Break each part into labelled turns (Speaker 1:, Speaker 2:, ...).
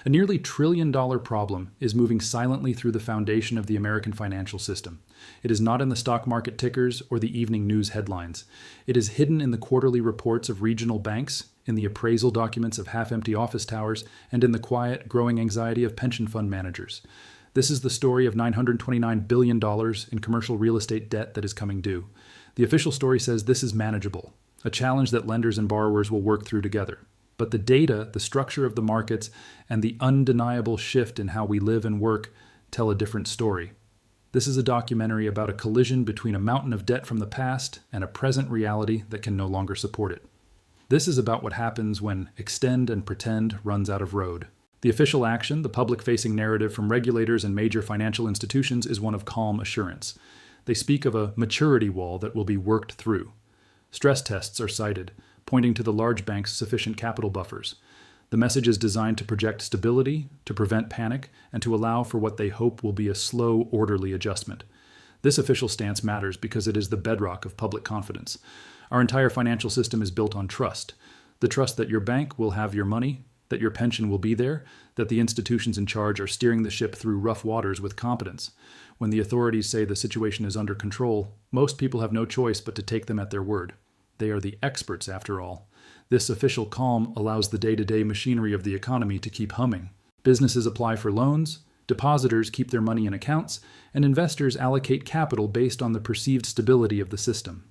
Speaker 1: A nearly trillion-dollar problem is moving silently through the foundation of the American financial system. It is not in the stock market tickers or the evening news headlines. It is hidden in the quarterly reports of regional banks, in the appraisal documents of half-empty office towers, and in the quiet, growing anxiety of pension fund managers. This is the story of $929 billion in commercial real estate debt that is coming due. The official story says this is manageable, a challenge that lenders and borrowers will work through together. But the data, the structure of the markets, and the undeniable shift in how we live and work tell a different story. This is a documentary about a collision between a mountain of debt from the past and a present reality that can no longer support it. This is about what happens when extend and pretend runs out of road. The official action, the public-facing narrative from regulators and major financial institutions, is one of calm assurance. They speak of a maturity wall that will be worked through. Stress tests are cited, pointing to the large banks' sufficient capital buffers. The message is designed to project stability, to prevent panic, and to allow for what they hope will be a slow, orderly adjustment. This official stance matters because it is the bedrock of public confidence. Our entire financial system is built on trust. The trust that your bank will have your money, that your pension will be there, that the institutions in charge are steering the ship through rough waters with competence. When the authorities say the situation is under control, most people have no choice but to take them at their word. They are the experts, after all. This official calm allows the day-to-day machinery of the economy to keep humming. Businesses apply for loans, depositors keep their money in accounts, and investors allocate capital based on the perceived stability of the system.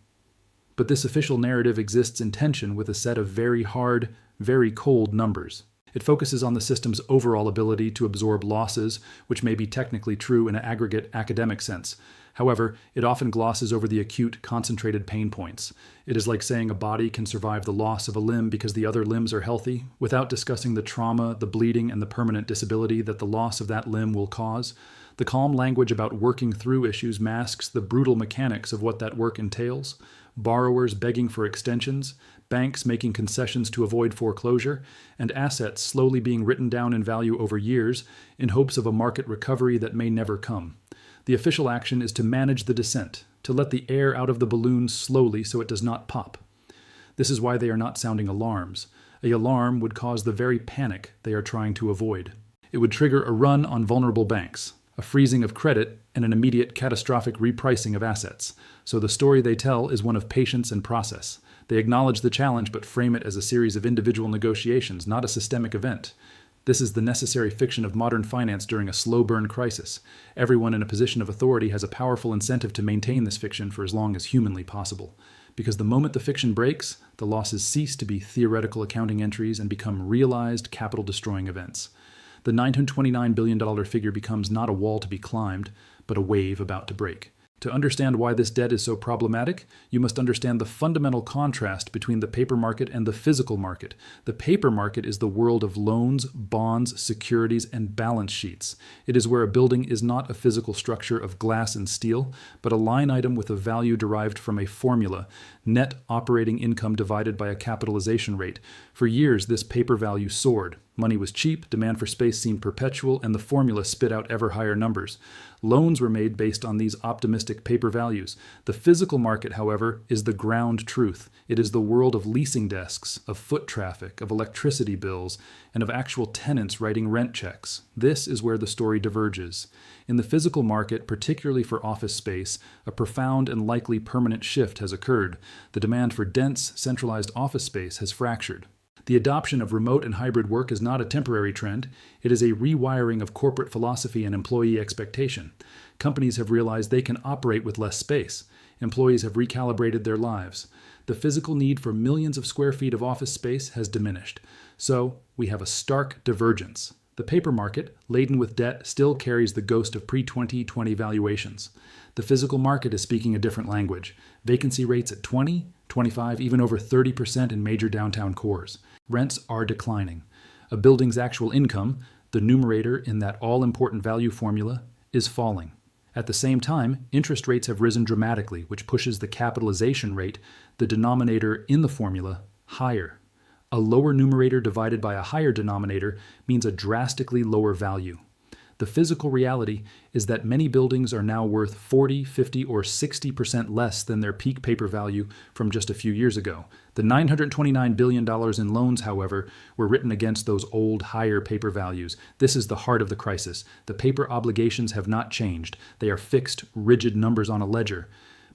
Speaker 1: But this official narrative exists in tension with a set of very hard, very cold numbers. It focuses on the system's overall ability to absorb losses, which may be technically true in an aggregate academic sense. However, it often glosses over the acute, concentrated pain points. It is like saying a body can survive the loss of a limb because the other limbs are healthy, without discussing the trauma, the bleeding, and the permanent disability that the loss of that limb will cause. The calm language about working through issues masks the brutal mechanics of what that work entails. Borrowers begging for extensions, banks making concessions to avoid foreclosure, and assets slowly being written down in value over years in hopes of a market recovery that may never come. The official action is to manage the descent, to let the air out of the balloon slowly so it does not pop. This is why they are not sounding alarms. An alarm would cause the very panic they are trying to avoid. It would trigger a run on vulnerable banks, a freezing of credit, and an immediate catastrophic repricing of assets. So the story they tell is one of patience and process. They acknowledge the challenge but frame it as a series of individual negotiations, not a systemic event. This is the necessary fiction of modern finance during a slow-burn crisis. Everyone in a position of authority has a powerful incentive to maintain this fiction for as long as humanly possible. Because the moment the fiction breaks, the losses cease to be theoretical accounting entries and become realized capital-destroying events. The $929 billion figure becomes not a wall to be climbed, but a wave about to break. To understand why this debt is so problematic, you must understand the fundamental contrast between the paper market and the physical market. The paper market is the world of loans, bonds, securities, and balance sheets. It is where a building is not a physical structure of glass and steel, but a line item with a value derived from a formula, net operating income divided by a capitalization rate. For years, this paper value soared. Money was cheap, demand for space seemed perpetual, and the formula spit out ever higher numbers. Loans were made based on these optimistic paper values. The physical market, however, is the ground truth. It is the world of leasing desks, of foot traffic, of electricity bills, and of actual tenants writing rent checks. This is where the story diverges. In the physical market, particularly for office space, a profound and likely permanent shift has occurred. The demand for dense, centralized office space has fractured. The adoption of remote and hybrid work is not a temporary trend. It is a rewiring of corporate philosophy and employee expectation. Companies have realized they can operate with less space. Employees have recalibrated their lives. The physical need for millions of square feet of office space has diminished. So, we have a stark divergence. The paper market, laden with debt, still carries the ghost of pre-2020 valuations. The physical market is speaking a different language. Vacancy rates at 20, 25, even over 30% in major downtown cores. Rents are declining. A building's actual income, the numerator in that all-important value formula, is falling. At the same time, interest rates have risen dramatically, which pushes the capitalization rate, the denominator in the formula, higher. A lower numerator divided by a higher denominator means a drastically lower value. The physical reality is that many buildings are now worth 40, 50, or 60% less than their peak paper value from just a few years ago. The $929 billion in loans, however, were written against those old, higher paper values. This is the heart of the crisis. The paper obligations have not changed. They are fixed, rigid numbers on a ledger.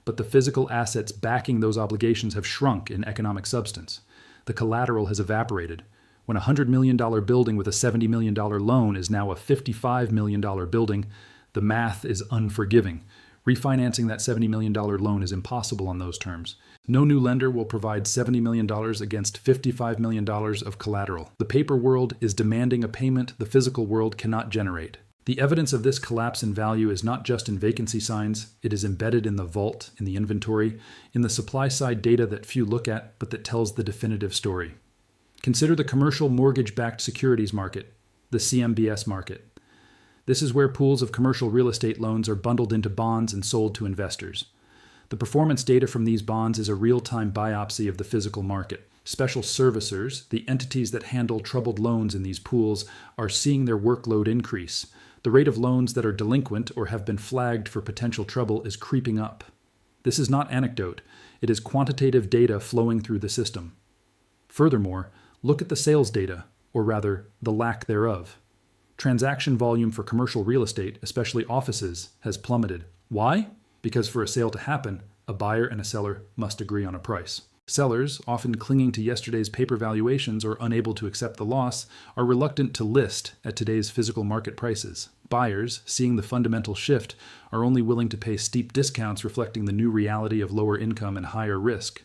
Speaker 1: But the physical assets backing those obligations have shrunk in economic substance. The collateral has evaporated. When a $100 million building with a $70 million loan is now a $55 million building, the math is unforgiving. Refinancing that $70 million loan is impossible on those terms. No new lender will provide $70 million against $55 million of collateral. The paper world is demanding a payment the physical world cannot generate. The evidence of this collapse in value is not just in vacancy signs, it is embedded in the vault, in the inventory, in the supply-side data that few look at, but that tells the definitive story. Consider the commercial mortgage-backed securities market, the CMBS market. This is where pools of commercial real estate loans are bundled into bonds and sold to investors. The performance data from these bonds is a real-time biopsy of the physical market. Special servicers, the entities that handle troubled loans in these pools, are seeing their workload increase. The rate of loans that are delinquent or have been flagged for potential trouble is creeping up. This is not anecdote. It is quantitative data flowing through the system. Furthermore, look at the sales data, or rather, the lack thereof. Transaction volume for commercial real estate, especially offices, has plummeted. Why? Because for a sale to happen, a buyer and a seller must agree on a price. Sellers, often clinging to yesterday's paper valuations or unable to accept the loss, are reluctant to list at today's physical market prices. Buyers, seeing the fundamental shift, are only willing to pay steep discounts reflecting the new reality of lower income and higher risk.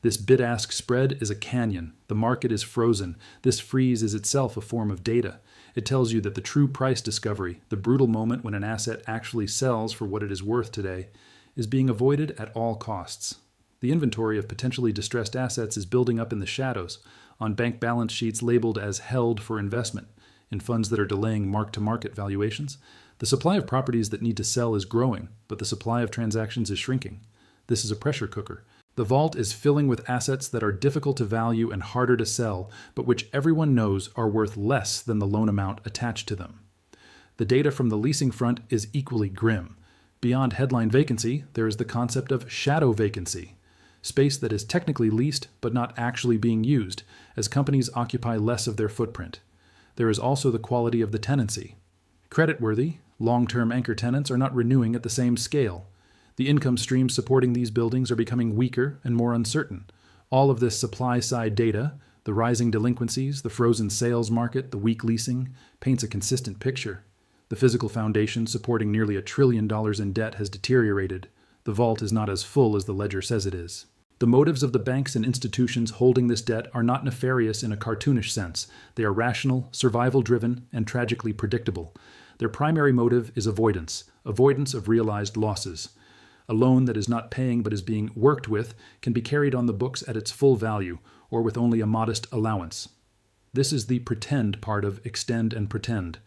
Speaker 1: This bid-ask spread is a canyon. The market is frozen. This freeze is itself a form of data. It tells you that the true price discovery, the brutal moment when an asset actually sells for what it is worth today, is being avoided at all costs. The inventory of potentially distressed assets is building up in the shadows, on bank balance sheets labeled as held for investment, in funds that are delaying mark-to-market valuations. The supply of properties that need to sell is growing, but the supply of transactions is shrinking. This is a pressure cooker. The vault is filling with assets that are difficult to value and harder to sell, but which everyone knows are worth less than the loan amount attached to them. The data from the leasing front is equally grim. Beyond headline vacancy, there is the concept of shadow vacancy. Space that is technically leased but not actually being used, as companies occupy less of their footprint. There is also the quality of the tenancy. Creditworthy, long-term anchor tenants are not renewing at the same scale. The income streams supporting these buildings are becoming weaker and more uncertain. All of this supply-side data, the rising delinquencies, the frozen sales market, the weak leasing, paints a consistent picture. The physical foundation supporting nearly $1 trillion in debt has deteriorated. The vault is not as full as the ledger says it is. The motives of the banks and institutions holding this debt are not nefarious in a cartoonish sense. They are rational, survival-driven, and tragically predictable. Their primary motive is avoidance of realized losses. A loan that is not paying but is being worked with can be carried on the books at its full value, or with only a modest allowance. This is the pretend part of extend and pretend.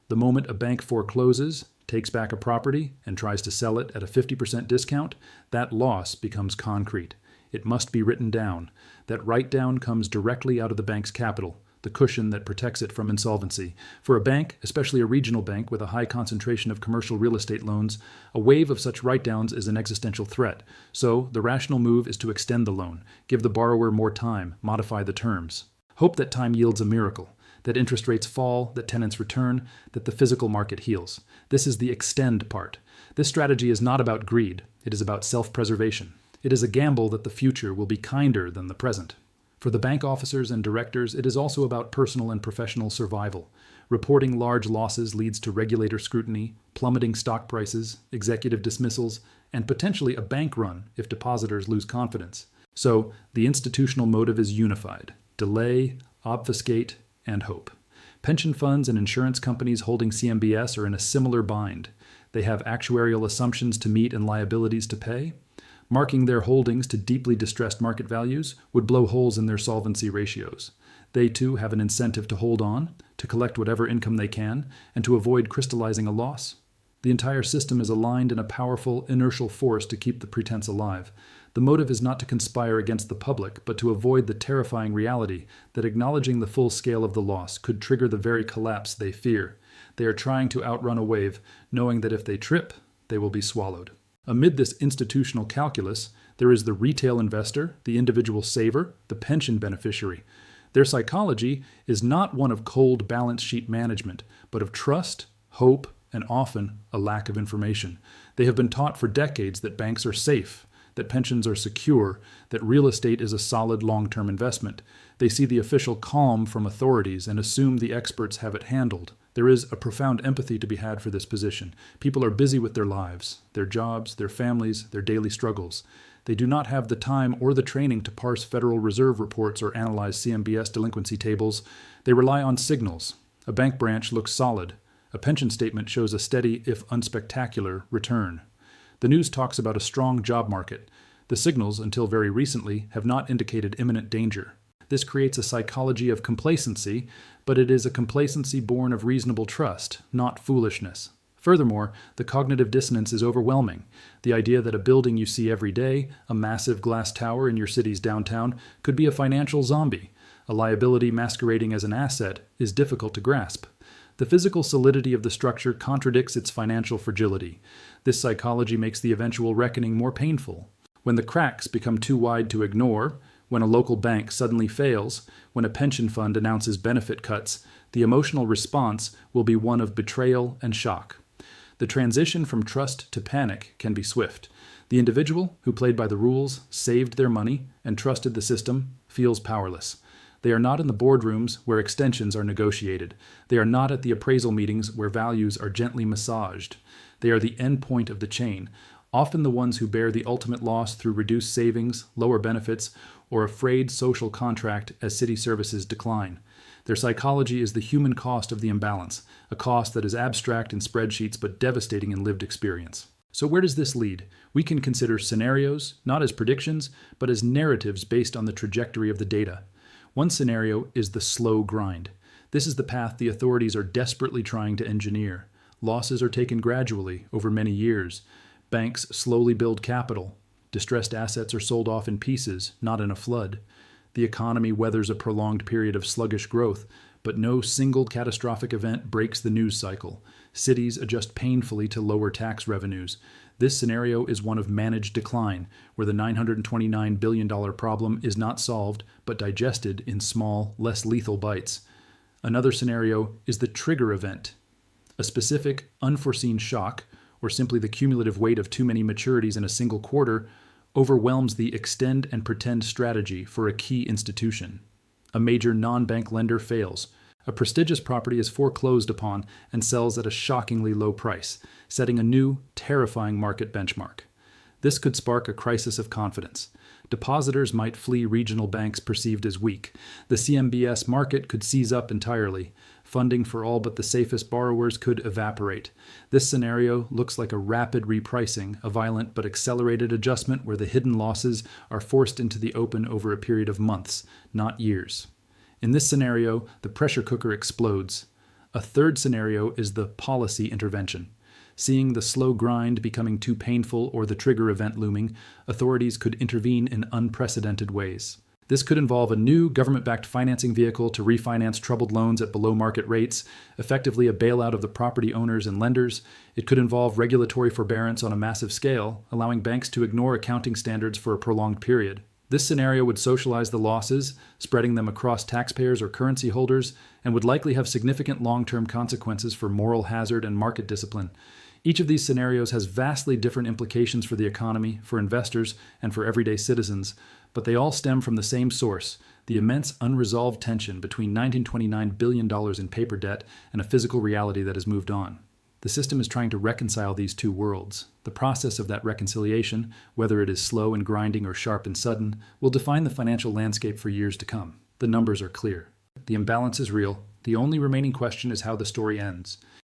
Speaker 1: The moment a bank forecloses, takes back a property, and tries to sell it at a 50% discount, that loss becomes concrete. It must be written down. That write-down comes directly out of the bank's capital, the cushion that protects it from insolvency. For a bank, especially a regional bank with a high concentration of commercial real estate loans, a wave of such write-downs is an existential threat. So, the rational move is to extend the loan, give the borrower more time, modify the terms. Hope that time yields a miracle, that interest rates fall, that tenants return, that the physical market heals. This is the extend part. This strategy is not about greed. It is about self-preservation. It is a gamble that the future will be kinder than the present. For the bank officers and directors, it is also about personal and professional survival. Reporting large losses leads to regulator scrutiny, plummeting stock prices, executive dismissals, and potentially a bank run if depositors lose confidence. So, the institutional motive is unified: delay, obfuscate, and hope. Pension funds and insurance companies holding CMBS are in a similar bind. They have actuarial assumptions to meet and liabilities to pay. Marking their holdings to deeply distressed market values would blow holes in their solvency ratios. They too have an incentive to hold on, to collect whatever income they can, and to avoid crystallizing a loss. The entire system is aligned in a powerful, inertial force to keep the pretense alive. The motive is not to conspire against the public, but to avoid the terrifying reality that acknowledging the full scale of the loss could trigger the very collapse they fear. They are trying to outrun a wave, knowing that if they trip, they will be swallowed. Amid this institutional calculus, there is the retail investor, the individual saver, the pension beneficiary. Their psychology is not one of cold balance sheet management, but of trust, hope, and often a lack of information. They have been taught for decades that banks are safe, that pensions are secure, that real estate is a solid long-term investment. They see the official calm from authorities and assume the experts have it handled. There is a profound empathy to be had for this position. People are busy with their lives, their jobs, their families, their daily struggles. They do not have the time or the training to parse Federal Reserve reports or analyze CMBS delinquency tables. They rely on signals. A bank branch looks solid. A pension statement shows a steady, if unspectacular, return. The news talks about a strong job market. The signals, until very recently, have not indicated imminent danger. This creates a psychology of complacency, but it is a complacency born of reasonable trust, not foolishness. Furthermore, the cognitive dissonance is overwhelming. The idea that a building you see every day, a massive glass tower in your city's downtown, could be a financial zombie, a liability masquerading as an asset, is difficult to grasp. The physical solidity of the structure contradicts its financial fragility. This psychology makes the eventual reckoning more painful. When the cracks become too wide to ignore, when a local bank suddenly fails, when a pension fund announces benefit cuts, the emotional response will be one of betrayal and shock. The transition from trust to panic can be swift. The individual who played by the rules, saved their money, and trusted the system feels powerless. They are not in the boardrooms where extensions are negotiated. They are not at the appraisal meetings where values are gently massaged. They are the end point of the chain, often the ones who bear the ultimate loss through reduced savings, lower benefits, or a frayed social contract as city services decline. Their psychology is the human cost of the imbalance, a cost that is abstract in spreadsheets but devastating in lived experience. So where does this lead? We can consider scenarios, not as predictions, but as narratives based on the trajectory of the data. One scenario is the slow grind. This is the path the authorities are desperately trying to engineer. Losses are taken gradually, over many years. Banks slowly build capital. Distressed assets are sold off in pieces, not in a flood. The economy weathers a prolonged period of sluggish growth, but no single catastrophic event breaks the news cycle. Cities adjust painfully to lower tax revenues. This scenario is one of managed decline, where the $929 billion problem is not solved, but digested in small, less lethal bites. Another scenario is the trigger event, a specific, unforeseen shock, or simply the cumulative weight of too many maturities in a single quarter, overwhelms the extend and pretend strategy for a key institution. A major non-bank lender fails. A prestigious property is foreclosed upon and sells at a shockingly low price, setting a new, terrifying market benchmark. This could spark a crisis of confidence. Depositors might flee regional banks perceived as weak. The CMBS market could seize up entirely. Funding for all but the safest borrowers could evaporate. This scenario looks like a rapid repricing, a violent but accelerated adjustment where the hidden losses are forced into the open over a period of months, not years. In this scenario, the pressure cooker explodes. A third scenario is the policy intervention. Seeing the slow grind becoming too painful or the trigger event looming, authorities could intervene in unprecedented ways. This could involve a new government-backed financing vehicle to refinance troubled loans at below-market rates, effectively a bailout of the property owners and lenders. It could involve regulatory forbearance on a massive scale, allowing banks to ignore accounting standards for a prolonged period. This scenario would socialize the losses, spreading them across taxpayers or currency holders, and would likely have significant long-term consequences for moral hazard and market discipline. Each of these scenarios has vastly different implications for the economy, for investors, and for everyday citizens, but they all stem from the same source, the immense unresolved tension between $929 billion in paper debt and a physical reality that has moved on. The system is trying to reconcile these two worlds. The process of that reconciliation, whether it is slow and grinding or sharp and sudden, will define the financial landscape for years to come. The numbers are clear. The imbalance is real. The only remaining question is how the story ends.